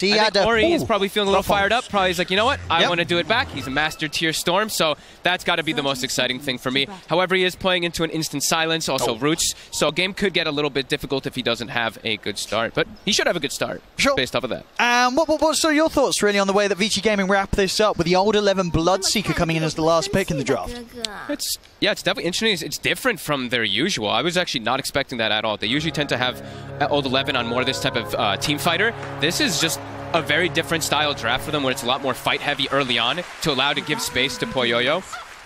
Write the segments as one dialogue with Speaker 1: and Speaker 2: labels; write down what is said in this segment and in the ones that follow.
Speaker 1: I think Ori is probably feeling a little fired up. Probably he's like, you know what? I want to do it back. He's a master tier Storm, so that's got to be the most exciting thing for me. However, he is playing into an instant silence, also roots, so game could get a little bit difficult if he doesn't have a good start. But he should have a good start based off of that.
Speaker 2: What's your thoughts really on the way that VICI Gaming wrap this up with the old 11 Bloodseeker coming in as the last pick in the draft?
Speaker 1: It's definitely interesting. It's different from their usual. I was actually not expecting that at all. They usually tend to have old 11 on more of this type of team fighter. This is just a very different style draft for them where it's a lot more fight heavy early on to allow to give space to Poyoyo.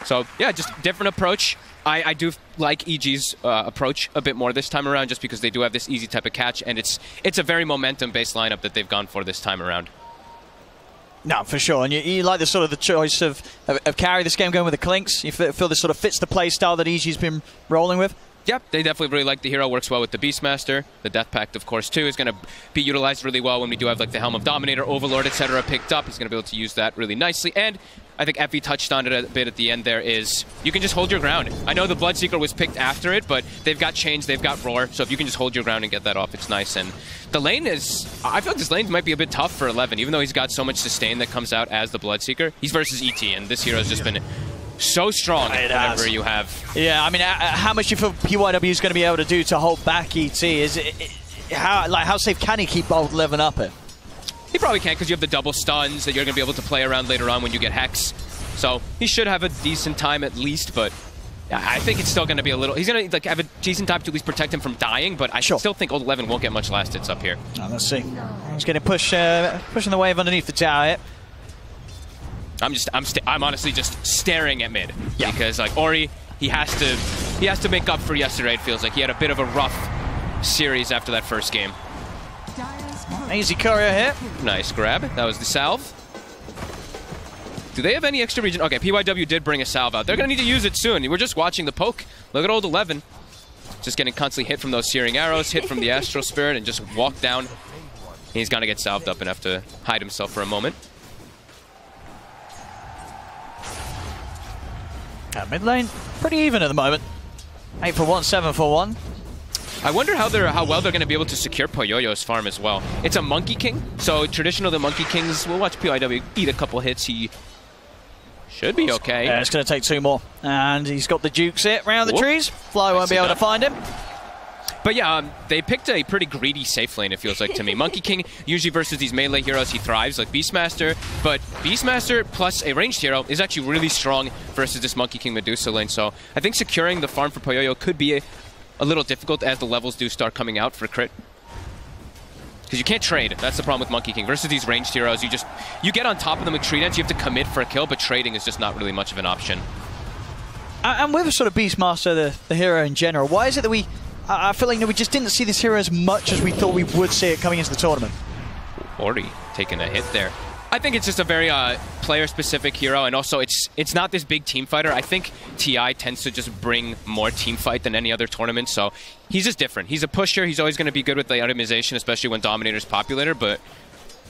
Speaker 1: So yeah, just different approach. I do like EG's approach a bit more this time around just because they do have this easy type of catch, and it's a very momentum-based lineup that they've gone for this time around.
Speaker 2: No, for sure. And you like the sort of the choice of carry this game going with the Clinks? You feel this sort of fits the play style that EG's been rolling with?
Speaker 1: Yep, they definitely really like the hero. Works well with the Beastmaster. The Death Pact, of course, too, is going to be utilized really well when we do have like the Helm of Dominator, Overlord, etc. picked up. He's going to be able to use that really nicely. And I think Effie touched on it a bit at the end there, is you can just hold your ground. I know the Bloodseeker was picked after it, but they've got Chains, they've got Roar, so if you can just hold your ground and get that off, it's nice. And the lane is... I feel like this lane might be a bit tough for 11, even though he's got so much sustain that comes out as the Bloodseeker. He's versus ET, and this hero's just been so strong whenever you have...
Speaker 2: Yeah, I mean, how much do you feel PYW is going to be able to do to hold back ET? How safe can he keep old 11 up here?
Speaker 1: He probably can't because you have the double stuns that you're going to be able to play around later on when you get Hex. So he should have a decent time at least, but I think it's still going to be a little... He's going to like have a decent time to at least protect him from dying, but I still think old 11 won't get much last hits up here.
Speaker 2: Let's see. He's going to pushing the wave underneath the tower here.
Speaker 1: I'm honestly just staring at mid because like Ori, he has to make up for yesterday. It feels like he had a bit of a rough series after that first game.
Speaker 2: Easy courier here.
Speaker 1: Nice grab. That was the salve. Do they have any extra regen? Okay, PYW did bring a salve out. They're going to need to use it soon. We're just watching the poke. Look at old 11. Just getting constantly hit from those searing arrows, hit from the Astral Spirit, and just walk down. He's going to get salved up and have to hide himself for a moment.
Speaker 2: Mid lane, pretty even at the moment. 8 for 1, 7 for 1.
Speaker 1: I wonder how well they're going to be able to secure Poyoyo's farm as well. It's a Monkey King, so traditional the Monkey Kings, we'll watch PYW eat a couple hits. He should be okay.
Speaker 2: Yeah, it's going to take 2 more. And he's got the Dukes hit around the trees. Fly won't be able to find him.
Speaker 1: But yeah, they picked a pretty greedy safe lane, it feels like to me. Monkey King, usually versus these melee heroes, he thrives, like Beastmaster. But Beastmaster plus a ranged hero is actually really strong versus this Monkey King Medusa lane. So I think securing the farm for Poyoyo could be a little difficult as the levels do start coming out for crit. Because you can't trade. That's the problem with Monkey King. Versus these ranged heroes, you get on top of them with Tridents, you have to commit for a kill, but trading is just not really much of an option.
Speaker 2: And with sort of Beastmaster, the hero in general, why is it that I feel like we just didn't see this hero as much as we thought we would see it coming into the tournament?
Speaker 1: Ori taking a hit there. I think it's just a very player-specific hero, and also it's not this big team fighter. I think TI tends to just bring more team fight than any other tournament, so he's just different. He's a pusher. He's always going to be good with the itemization, especially when Dominator's populator, but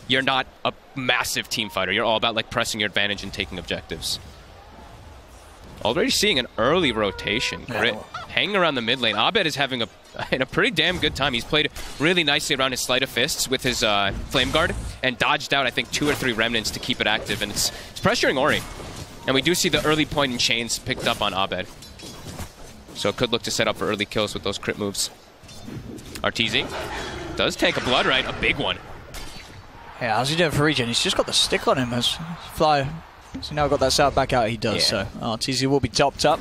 Speaker 1: you're not a massive team fighter. You're all about like pressing your advantage and taking objectives. Already seeing an early rotation. Grit hanging around the mid lane. Abed is having a pretty damn good time. He's played really nicely around his Sleight of Fists with his Flame Guard and dodged out, I think, 2 or 3 Remnants to keep it active. And it's pressuring Ori. And we do see the early point in Chains picked up on Abed. So it could look to set up for early kills with those crit moves. Arteezy does take a Blood Right, a big one.
Speaker 2: Yeah, how's he doing for regen? He's just got the stick on him as Fly. So now got that salve back out, he does. So Arteezy will be topped up.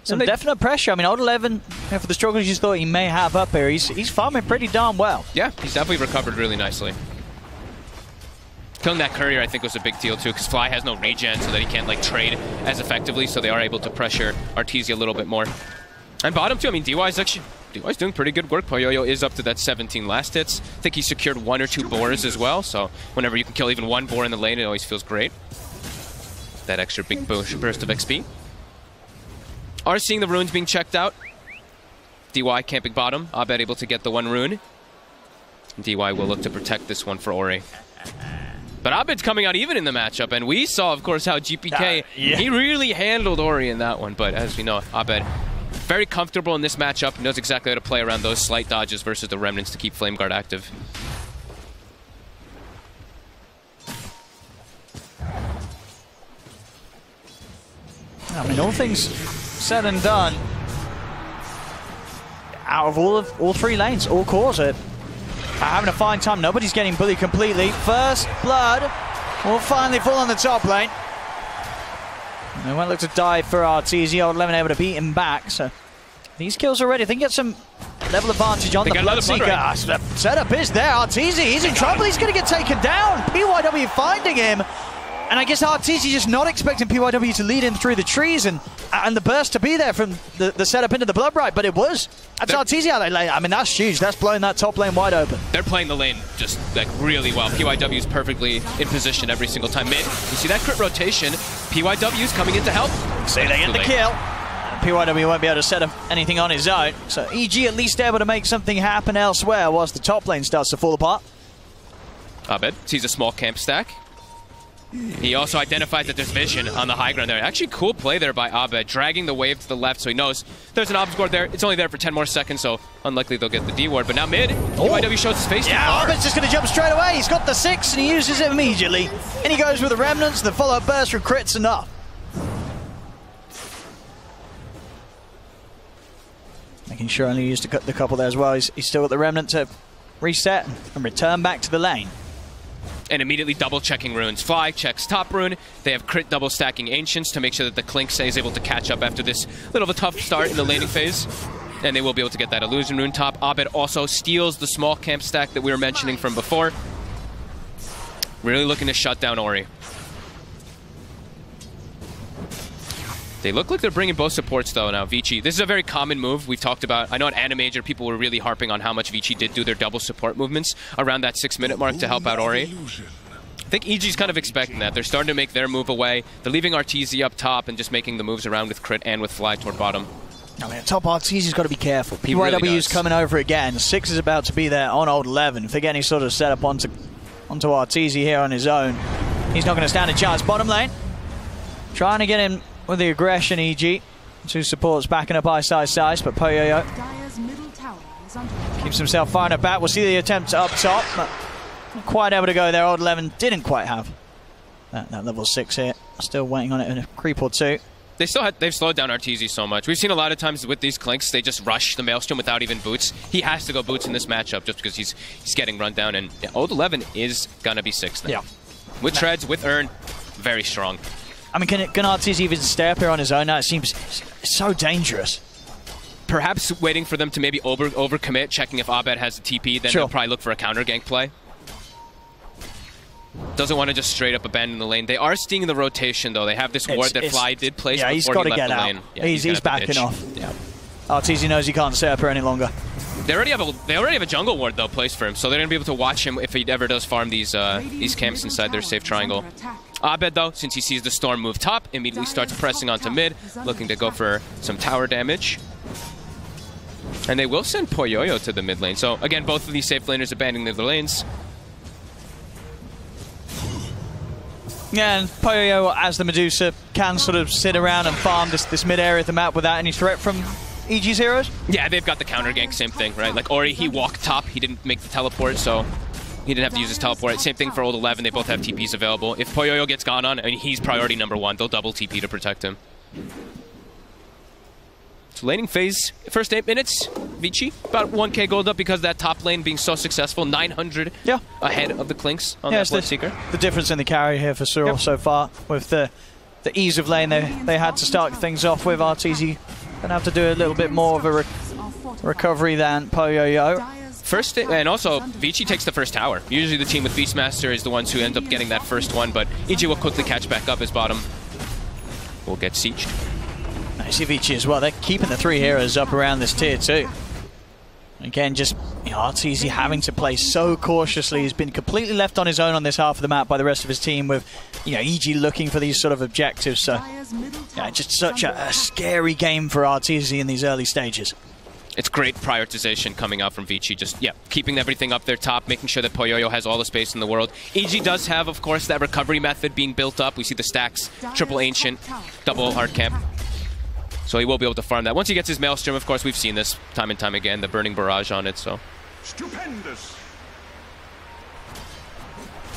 Speaker 2: Some definite pressure. I mean, old 11, for the struggles you thought he may have up here, he's farming pretty darn well.
Speaker 1: Yeah, he's definitely recovered really nicely. Killing that courier, I think, was a big deal, too, because Fly has no regen, so that he can't, like, trade as effectively, so they are able to pressure Arteezy a little bit more. And bottom, too, I mean, DY's doing pretty good work. Poyoyo is up to that 17 last hits. I think he secured 1 or 2 boars as well, so whenever you can kill even 1 boar in the lane, it always feels great. That extra big burst of XP. Are seeing the runes being checked out. DY camping bottom. Abed able to get the 1 rune. DY will look to protect this one for Ori. But Abed's coming out even in the matchup, and we saw, of course, how GPK, he really handled Ori in that one. But as we know, Abed very comfortable in this matchup, knows exactly how to play around those slight dodges versus the Remnants to keep Flame Guard active.
Speaker 2: I mean, all things said and done, out of all three lanes, all cores are having a fine time. Nobody's getting bullied completely. First blood will finally fall on the top lane. And they won't look to dive for Arteezy. Old 11 able to beat him back. So these kills already, they can get some level advantage on the Bloodseeker. The setup is there. Arteezy, he's in trouble. He's going to get taken down. PYW finding him. And I guess Arteezy just not expecting PYW to lead in through the trees and the burst to be there from the setup into the Blood Right, but it was. That's Arteezy out there. I mean, that's huge. That's blowing that top lane wide open.
Speaker 1: They're playing the lane just like really well. PYW is perfectly in position every single time. Mid, you see that crit rotation. PYW is coming in to help.
Speaker 2: So they get the kill. PYW won't be able to set up anything on his own. So EG at least able to make something happen elsewhere whilst the top lane starts to fall apart.
Speaker 1: Abed sees a small camp stack. He also identifies that there's vision on the high ground there. Actually, cool play there by Abed, dragging the wave to the left so he knows there's an obs ward there. It's only there for 10 more seconds, so unlikely they'll get the D ward. But now mid, PYW shows his face.
Speaker 2: Yeah, Abed's just going to jump straight away. He's got the 6 and he uses it immediately. And he goes with the remnants, the follow-up burst from crits enough. Making sure only used the couple there as well. He's still got the remnant to reset and return back to the lane.
Speaker 1: And immediately double-checking runes. Fly checks top rune. They have crit double-stacking Ancients to make sure that the Clink is able to catch up after this little of a tough start in the laning phase. And they will be able to get that Illusion rune top. Abed also steals the small camp stack that we were mentioning from before. Really looking to shut down Ori. They look like they're bringing both supports, though, now. VICI. This is a very common move we've talked about. I know at Animajor, people were really harping on how much VICI did do their double support movements around that 6-minute mark to help out Ori. I think EG's kind of expecting that. They're starting to make their move away. They're leaving Arteezy up top and just making the moves around with crit and with fly toward bottom.
Speaker 2: I mean, top Arteezy's got to be careful. PYW's coming over again. 6 is about to be there on old 11. If they get any sort of setup onto Arteezy here on his own, he's not going to stand a chance. Bottom lane, trying to get him with the aggression, EG. 2 supports backing up Ice, but Poyoyo keeps himself firing it back. We'll see the attempt up top, but not quite able to go there. Old 11 didn't quite have that level 6 here. Still waiting on it in a creep or 2.
Speaker 1: They've slowed down Arteezy so much. We've seen a lot of times with these Clinks, they just rush the Maelstrom without even boots. He has to go boots in this matchup just because he's getting run down. And yeah, Old 11 is going to be 6th now. Yeah. With treads, with Urn, very strong.
Speaker 2: I mean, can Arteezy even stay up here on his own now? It seems so dangerous.
Speaker 1: Perhaps waiting for them to maybe overcommit, checking if Abed has a TP, then they'll probably look for a counter gank play. Doesn't want to just straight up abandon the lane. They are seeing the rotation, though. They have this ward that Fly did place before
Speaker 2: he's got to get out.
Speaker 1: Lane. Yeah,
Speaker 2: he's backing off. Yeah. Arteezy knows he can't stay up here any longer.
Speaker 1: They already have a jungle ward, though, placed for him, so they're going to be able to watch him if he ever does farm these camps inside their safe triangle. Abed, though, since he sees the storm move top, immediately starts pressing onto mid, looking to go for some tower damage. And they will send Poyoyo to the mid lane. So, again, both of these safe laners abandoning their lanes.
Speaker 2: Yeah, and Poyoyo, as the Medusa, can sort of sit around and farm this mid area of the map without any threat from EG's heroes?
Speaker 1: Yeah, they've got the counter gank, same thing, right? Like Ori, he walked top, he didn't make the teleport, so he didn't have to use his teleport. Same thing for Old 11, they both have TPs available. If Poyoyo gets gone on, I mean, he's priority #1. They'll double TP to protect him. So laning phase, first 8 minutes, VICI, about 1k gold up because of that top lane being so successful, 900 ahead of the Clinks on that Bloodseeker.
Speaker 2: The difference in the carry here for Cyril so far, with the ease of lane they had to start things off with. Arteezy going to have to do a little bit more of a recovery than Poyoyo.
Speaker 1: First, and also, VICI takes the first tower. Usually the team with Beastmaster is the ones who end up getting that first one, but EG will quickly catch back up as bottom will get sieged.
Speaker 2: I see VICI as well. They're keeping the 3 heroes up around this tier 2. Again, just Arteezy having to play so cautiously. He's been completely left on his own on this half of the map by the rest of his team with EG looking for these sort of objectives. So yeah, just such a scary game for Arteezy in these early stages.
Speaker 1: It's great prioritization coming out from VICI. Just, keeping everything up there top, making sure that Poyoyo has all the space in the world. EG does have, of course, that recovery method being built up. We see the stacks, triple Ancient, double hard camp. So he will be able to farm that. Once he gets his Maelstrom, of course, we've seen this time and time again, the Burning Barrage on it, so.
Speaker 3: Stupendous.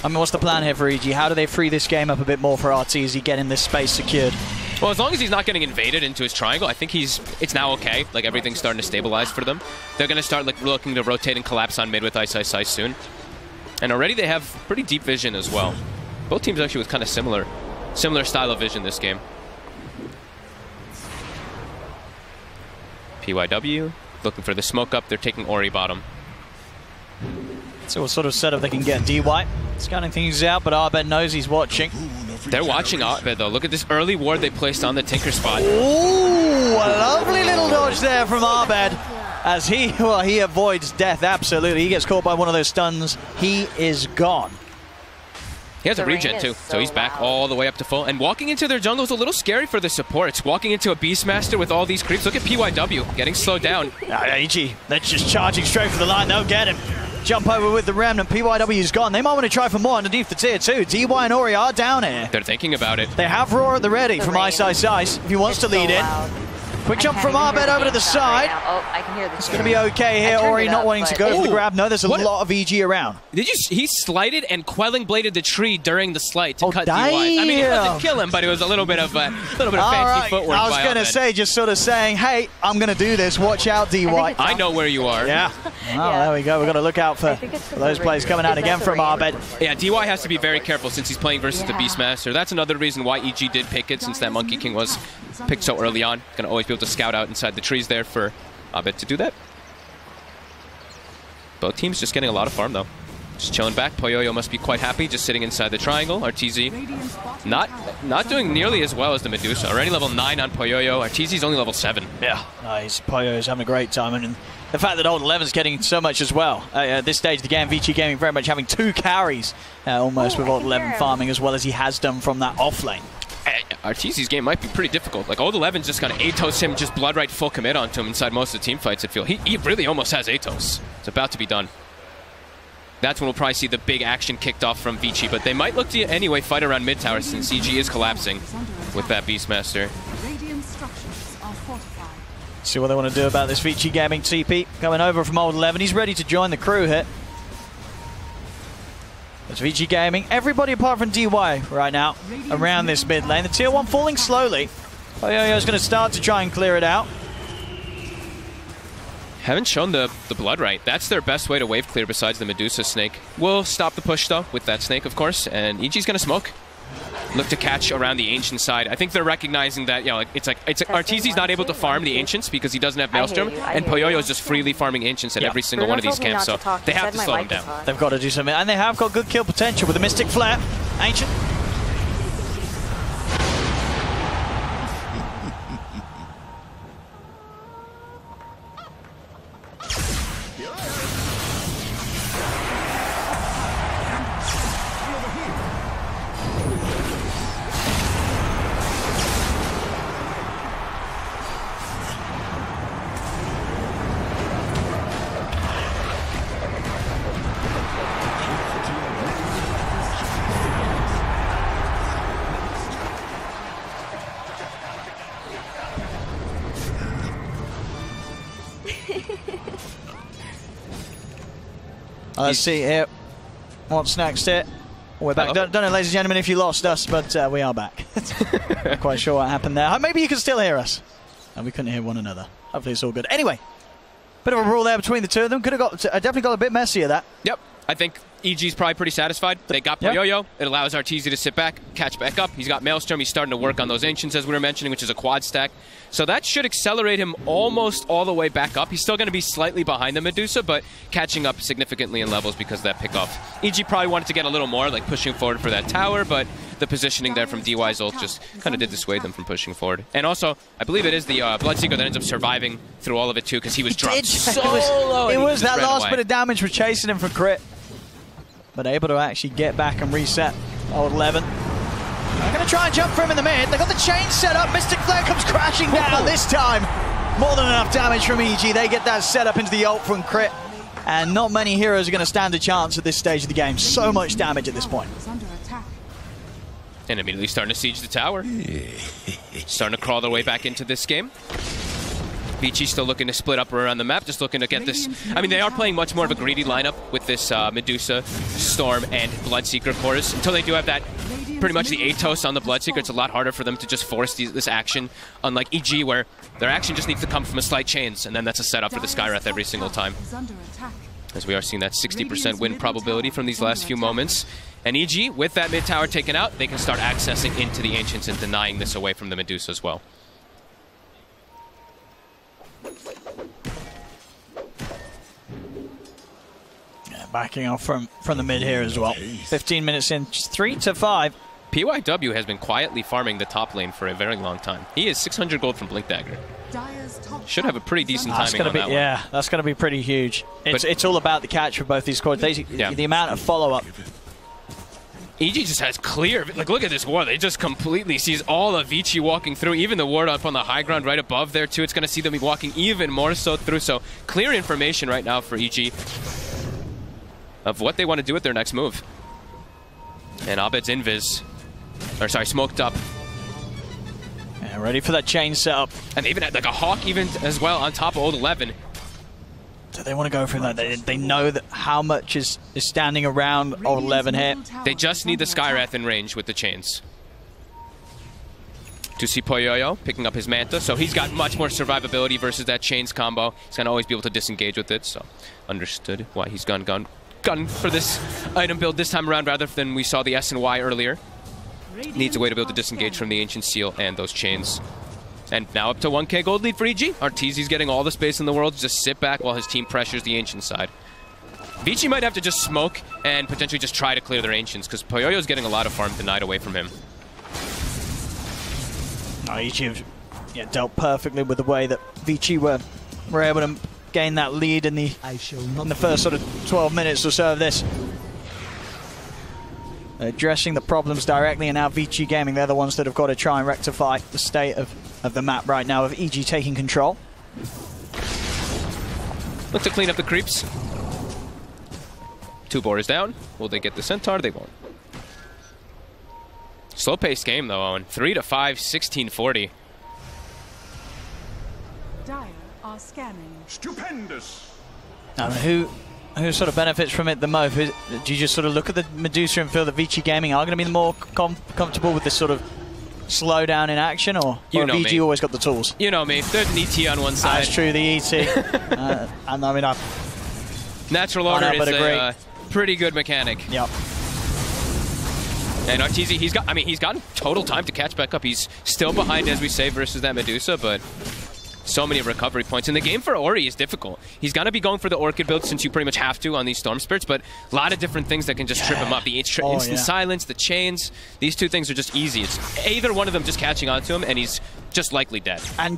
Speaker 2: I mean, what's the plan here for EG? How do they free this game up a bit more for Arteezy, getting this space secured?
Speaker 1: Well, as long as he's not getting invaded into his triangle, I think it's now okay. Like, everything's starting to stabilize for them. They're going to start like looking to rotate and collapse on mid with Ice soon. And already they have pretty deep vision as well. Both teams actually with kind of similar style of vision this game. PYW looking for the smoke up. They're taking Ori bottom.
Speaker 2: So what sort of setup they can get? DY scanning things out, but Arbed knows he's watching.
Speaker 1: They're watching Arbed though. Look at this early ward they placed on the Tinker spot.
Speaker 2: Ooh, a lovely little dodge there from Arbed. As he avoids death, absolutely. He gets caught by one of those stuns. He is gone.
Speaker 1: He has a regen too, so he's back all the way up to full. And walking into their jungle is a little scary for the supports. Walking into a Beastmaster with all these creeps. Look at PYW getting slowed down.
Speaker 2: AG, they're just charging straight for the line. They'll get him. Jump over with the Remnant. PYW's gone. They might want to try for more underneath the tier 2. DY and Ori are down here.
Speaker 1: They're thinking about it.
Speaker 2: They have Roar at the ready from Ice if he wants to lead in. Quick jump from Arbed over to the side.
Speaker 3: I can hear this.
Speaker 2: It's going to be okay here. Ori not wanting to go for the grab. No, there's a lot of EG around.
Speaker 1: Did you? He slighted and Quelling bladed the tree during the slight to cut DY. I mean, it doesn't kill him, but it was a little bit of fancy footwork.
Speaker 2: I was going to say, just sort of saying, hey, I'm going to do this. Watch out, DY.
Speaker 1: I know where you are.
Speaker 2: Yeah. Oh, there we go. We've got to look out for those plays coming out again from Arbed.
Speaker 1: Yeah, DY has to be very careful since he's playing versus the Beastmaster. That's another reason why EG did pick it, since that Monkey King was picked so early on. Going to always be able to scout out inside the trees there for Arbed to do that. Both teams just getting a lot of farm though. Just chilling back. Poyoyo must be quite happy just sitting inside the triangle. RTZ not doing nearly as well as the Medusa. Already level 9 on Poyoyo. RTZ's only level 7.
Speaker 2: Yeah, nice. Poyoyo's having a great time. And the fact that Old 11's getting so much as well. At this stage of the game, VICI Gaming very much having 2 carries almost with Old 11 farming as well as he has done from that off lane.
Speaker 1: RTZ's game might be pretty difficult. Like, Old 11's just going to Atos him, just blood right full commit onto him inside most of the team fights, I feel. He really almost has Atos. It's about to be done. That's when we'll probably see the big action kicked off from VICI, but they might look to anyway fight around mid tower since CG is collapsing with that Beastmaster.
Speaker 2: See what they want to do about this VICI Gaming TP. Coming over from Old 11. He's ready to join the crew here. It's VICI Gaming. Everybody apart from DY right now around this mid lane. The tier 1 falling slowly. Poyoyo's going to start to try and clear it out.
Speaker 1: Haven't shown the blood right. That's their best way to wave clear besides the Medusa snake. We'll stop the push though with that snake, of course, and EG's going to smoke. Look to catch around the Ancient side. I think they're recognizing that, you know, it's like RTZ's not able to farm the Ancients because he doesn't have Maelstrom, and Poyoyo's just freely farming Ancients at every single one of these camps, so they have to slow him down.
Speaker 2: They've got to do something, and they have got good kill potential with the Mystic Flare. Ancient. Let's see here. What's next here? We're back. Don't know, ladies and gentlemen, if you lost us, but we are back. Not quite sure what happened there. Maybe you can still hear us. And we couldn't hear one another. Hopefully it's all good. Anyway, bit of a brawl there between the two of them. Could have got, definitely got a bit messier, that.
Speaker 1: Yep. I think EG's probably pretty satisfied. They got Poyoyo. It allows RTZ to sit back, catch back up. He's got Maelstrom. He's starting to work on those Ancients, as we were mentioning, which is a quad stack. So that should accelerate him almost all the way back up. He's still going to be slightly behind the Medusa, but catching up significantly in levels because of that pickoff. EG probably wanted to get a little more, like pushing forward for that tower, but the positioning there from DY's ult just kind of did dissuade them from pushing forward. And also, I believe it is the Bloodseeker that ends up surviving through all of it too, because he was dropped so low.
Speaker 2: It was that last bit of damage for chasing him for crit. But able to actually get back and reset. Old 11. They're going to try and jump for him in the mid. They got the chain set up. Mystic Flare comes crashing down this time. More than enough damage from EG. They get that set up into the ult from crit. And not many heroes are going to stand a chance at this stage of the game. So much damage at this point.
Speaker 1: And immediately starting to siege the tower. Starting to crawl their way back into this game. VICI still looking to split up around the map, just looking to get this. I mean, they are playing much more of a greedy lineup with this Medusa, Storm, and Bloodseeker cores. Until they do have that, pretty much the Atos on the Bloodseeker, it's a lot harder for them to just force this action. Unlike EG, where their action just needs to come from a slight chains, and then that's a setup for the Skywrath every single time. As we are seeing that 60% win probability from these last few moments. And EG, with that mid tower taken out, they can start accessing into the Ancients and denying this away from the Medusa as well.
Speaker 2: Backing off from the mid here as well. 15 minutes in, just 3-5.
Speaker 1: PYW has been quietly farming the top lane for a very long time. He is 600 gold from Blink Dagger. Should have a pretty decent timing on that one.
Speaker 2: Yeah, that's going to be pretty huge. It's all about the catch for both these cores. The amount of follow-up.
Speaker 1: EG just has clear, like look at this ward, they just completely sees all of VICI walking through, even the ward up on the high ground right above there too. It's going to see them walking even more so through, so clear information right now for EG of what they want to do with their next move. And Abed's invis, or sorry, smoked up.
Speaker 2: Yeah, ready for that chain setup.
Speaker 1: And they even had like a Hawk even as well on top of old 11.
Speaker 2: So they want to go for that. They know that how much is standing around old 11 here.
Speaker 1: They just need the Skywrath in range with the chains. To see Poyoyo picking up his Manta, so he's got much more survivability versus that chains combo. He's going to always be able to disengage with it, so understood why he's gone for this item build this time around rather than we saw the S and Y earlier. Needs a way to be able to disengage from the Ancient Seal and those chains. And now up to 1k gold lead for EG. Arteezy's getting all the space in the world to just sit back while his team pressures the Ancient side. VICI might have to just smoke and potentially just try to clear their Ancients because Poyoyo's getting a lot of farm denied away from him.
Speaker 2: EG dealt perfectly with the way that VICI were able to gain that lead in the first sort of 12 minutes or so of this. Addressing the problems directly, and now VICI Gaming, they're the ones that have got to try and rectify the state of the map right now, of EG taking control.
Speaker 1: Look to clean up the creeps. 2 boarders down. Will they get the Centaur? They won't. Slow-paced game, though, Owen. 3-5, 1640.
Speaker 3: Dire are scanning.
Speaker 4: Stupendous.
Speaker 2: Who sort of benefits from it the most? Do you just sort of look at the Medusa and feel that VICI Gaming are going to be the more comfortable with this sort of slowdown in action, or VG always got the tools?
Speaker 1: You know me. There's an ET on one side.
Speaker 2: That's true, the ET. And I mean,
Speaker 1: Natural Order is a pretty good mechanic.
Speaker 2: Yep.
Speaker 1: And Arteezy, he's gotten total time to catch back up. He's still behind, as we say, versus that Medusa, but so many recovery points. And the game for Ori is difficult. He's going to be going for the Orchid build since you pretty much have to on these Storm Spirits, but a lot of different things that can just trip him up. The instant silence, the chains, these 2 things are just easy. It's either one of them just catching onto him and he's just likely dead.
Speaker 2: And,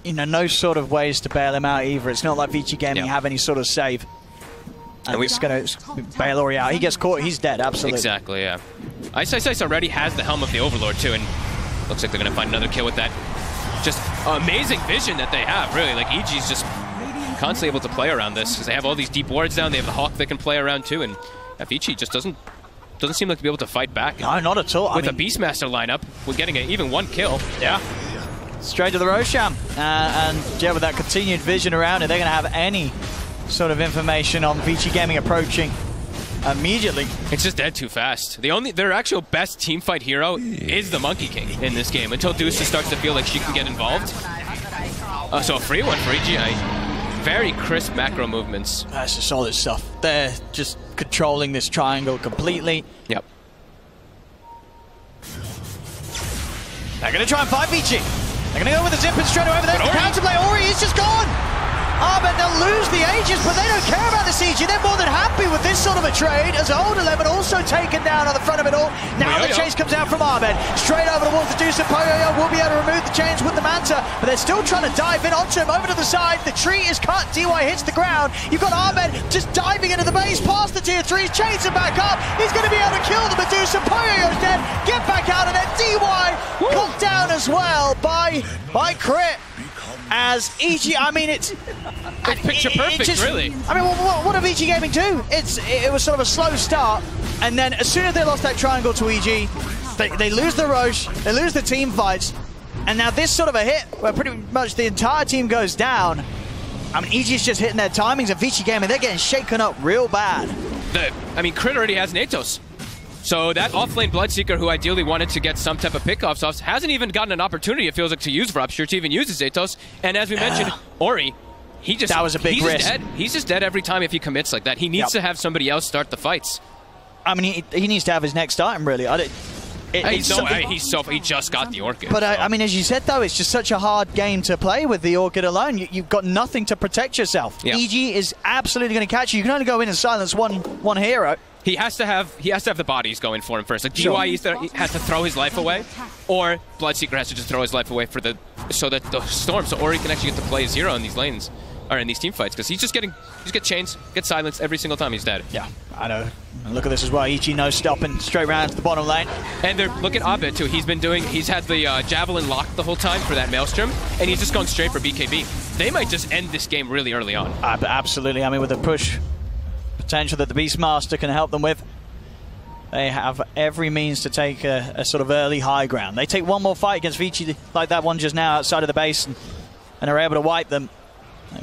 Speaker 2: no sort of ways to bail him out either. It's not like VICI Gaming have any sort of save. And we're just going to bail Ori out. He gets caught, he's dead, absolutely.
Speaker 1: Exactly, yeah. Ice already has the Helm of the Overlord too, and looks like they're going to find another kill with that. Just amazing vision that they have, really. Like, EG's just constantly able to play around this because they have all these deep wards down. They have the Hawk they can play around too, and VICI just doesn't seem like to be able to fight back.
Speaker 2: No, not at all.
Speaker 1: With a Beastmaster lineup, we're getting even 1 kill.
Speaker 2: Yeah. Straight to the Roshan. And with that continued vision around it, they're going to have any sort of information on VICI Gaming approaching immediately. It's
Speaker 1: just dead too fast. Their actual best teamfight hero is the Monkey King in this game until Deuce starts to feel like she can get involved. So a free one for EGI. Very crisp macro movements.
Speaker 2: That's just solid stuff. They're just controlling this triangle completely.
Speaker 1: Yep.
Speaker 2: They're going to try and fight VICI. They're going to go with the zip and straight away, but there's the counterplay. Ori is just gone. But they'll lose the Aegis, but they don't care about the CG. They're more than happy with this sort of a trade, as Old 11 also taken down on the front of it all. Now the chase comes out from Ahmed. Straight over towards the Deuce, and Poyoyo will be able to remove the chains with the Manta, but they're still trying to dive in onto him. Over to the side, the tree is cut, DY hits the ground. You've got Ahmed just diving into the base, past the tier 3s, chains him back up. He's going to be able to kill the Medusa. Poyoyo's dead. Get back out of there. DY cut down as well by Crit. As EG, I mean, it's
Speaker 1: picture perfect, really.
Speaker 2: I mean, what did VG Gaming do? It was sort of a slow start, and then as soon as they lost that triangle to EG, they lose the Roche, they lose the team fights, And now this sort of a hit where pretty much the entire team goes down. I mean, EG's just hitting their timings at VICI Gaming. They're getting shaken up real bad.
Speaker 1: I mean, Crit already has Natos. So that offlane Bloodseeker, who ideally wanted to get some type of pickoffs off, hasn't even gotten an opportunity, it feels like, to use Rupture, to even use his Natos. And as we mentioned, Ori, that was a big risk. He's just dead every time if he commits like that. He needs to have somebody else start the fights.
Speaker 2: I mean, he needs to have his next item, really.
Speaker 1: He just got the Orchid.
Speaker 2: But I mean, as you said, though, it's just such a hard game to play with the Orchid alone. You've got nothing to protect yourself.
Speaker 1: Yeah.
Speaker 2: EG is absolutely going to catch you. You can only go in and silence one hero.
Speaker 1: He has to have the bodies going for him first. Like DY he has to throw his life away, or Bloodseeker has to just throw his life away so that the Storm, so Ori can actually get to play his hero in these lanes. Or in these team fights, because he's get chains, get silenced every single time he's dead.
Speaker 2: Yeah, I know. And look at this as well. EG no stopping straight round to the bottom lane.
Speaker 1: And look at Abed too. He's had the Javelin locked the whole time for that Maelstrom, and he's just going straight for BKB. They might just end this game really early on.
Speaker 2: Absolutely. I mean, with the push potential that the Beastmaster can help them with, they have every means to take a sort of early high ground. They take one more fight against VICI like that one just now outside of the base, and are able to wipe them.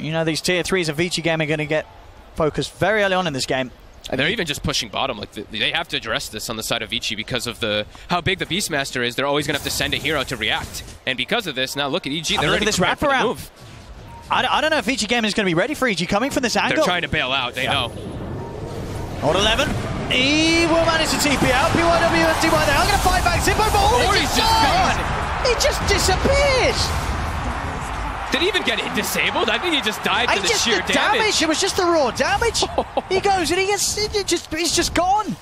Speaker 2: You know, these tier 3s of VICI Game are going to get focused very early on in this game.
Speaker 1: And they're even just pushing bottom. Like they have to address this on the side of VICI because of how big the Beastmaster is. They're always going to have to send a hero to react. And because of this, now look at EG. They're ready
Speaker 2: this
Speaker 1: for the
Speaker 2: wraparound.
Speaker 1: move.
Speaker 2: I don't know if VICI Game is going to be ready for EG coming from this angle.
Speaker 1: They're trying to bail out. They know.
Speaker 2: On 11. He will manage to TP out. PYW and DY, they are going to fight back. Zippo, but
Speaker 1: Ori's just gone.
Speaker 2: He just disappears.
Speaker 1: Did he even get it disabled? I think he just died to the sheer damage.
Speaker 2: It was just the raw damage. He goes and he's just gone.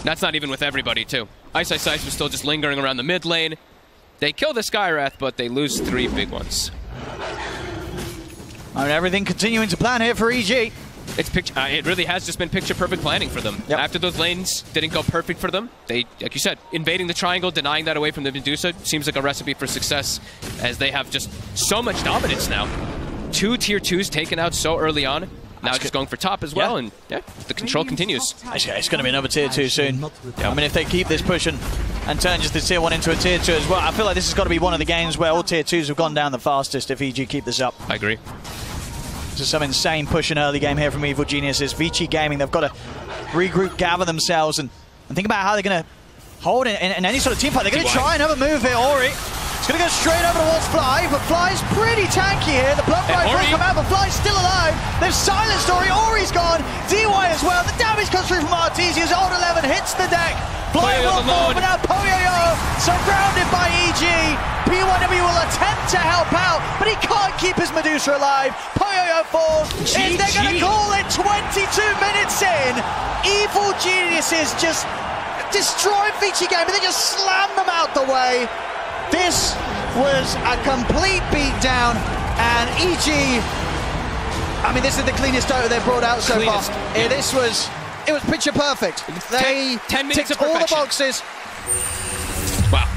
Speaker 1: That's not even with everybody, too. Ice was still just lingering around the mid lane. They kill the Skywrath, but they lose 3 big ones.
Speaker 2: I mean, everything continuing to plan here for EG.
Speaker 1: It really has just been picture-perfect planning for them. Yep. After those lanes didn't go perfect for them, they, like you said, invading the triangle, denying that away from the Medusa, seems like a recipe for success, as they have just so much dominance now. 2 tier 2s taken out so early on. Now just going for top as well, and the control continues.
Speaker 2: It's going to be another tier 2 soon. I mean, if they keep this pushing and turn just the tier 1 into a tier 2 as well, I feel like this has got to be one of the games where all tier 2s have gone down the fastest if EG keep this up.
Speaker 1: I agree.
Speaker 2: Just some insane push in early game here from Evil Geniuses. VICI Gaming, they've got to regroup, gather themselves, and think about how they're going to hold in any sort of team fight. They're going to try another move here. Ori, it's going to go straight over towards Fly, but Fly's pretty tanky here. The Blood Rifle will come out, but Fly's still alive. They've silenced Ori. Ori's gone. DY as well. The damage comes through from Artesia's. Old 11 hits the deck. Fly will fall, but now Poyoyo surrounded by EG. PYW will attempt to help out, but he can't keep his Medusa alive. Poyoyo falls, and they're going to call it 22 minutes in. Evil Geniuses just destroyed VICI Game, and they just slammed them out the way. This was a complete beatdown, and EG, I mean, this is the cleanest Dota they've brought out so far. Yeah. It was picture perfect. They
Speaker 1: 10 minutes
Speaker 2: ticked
Speaker 1: of
Speaker 2: all the
Speaker 1: perfection.
Speaker 2: boxes.
Speaker 1: Wow.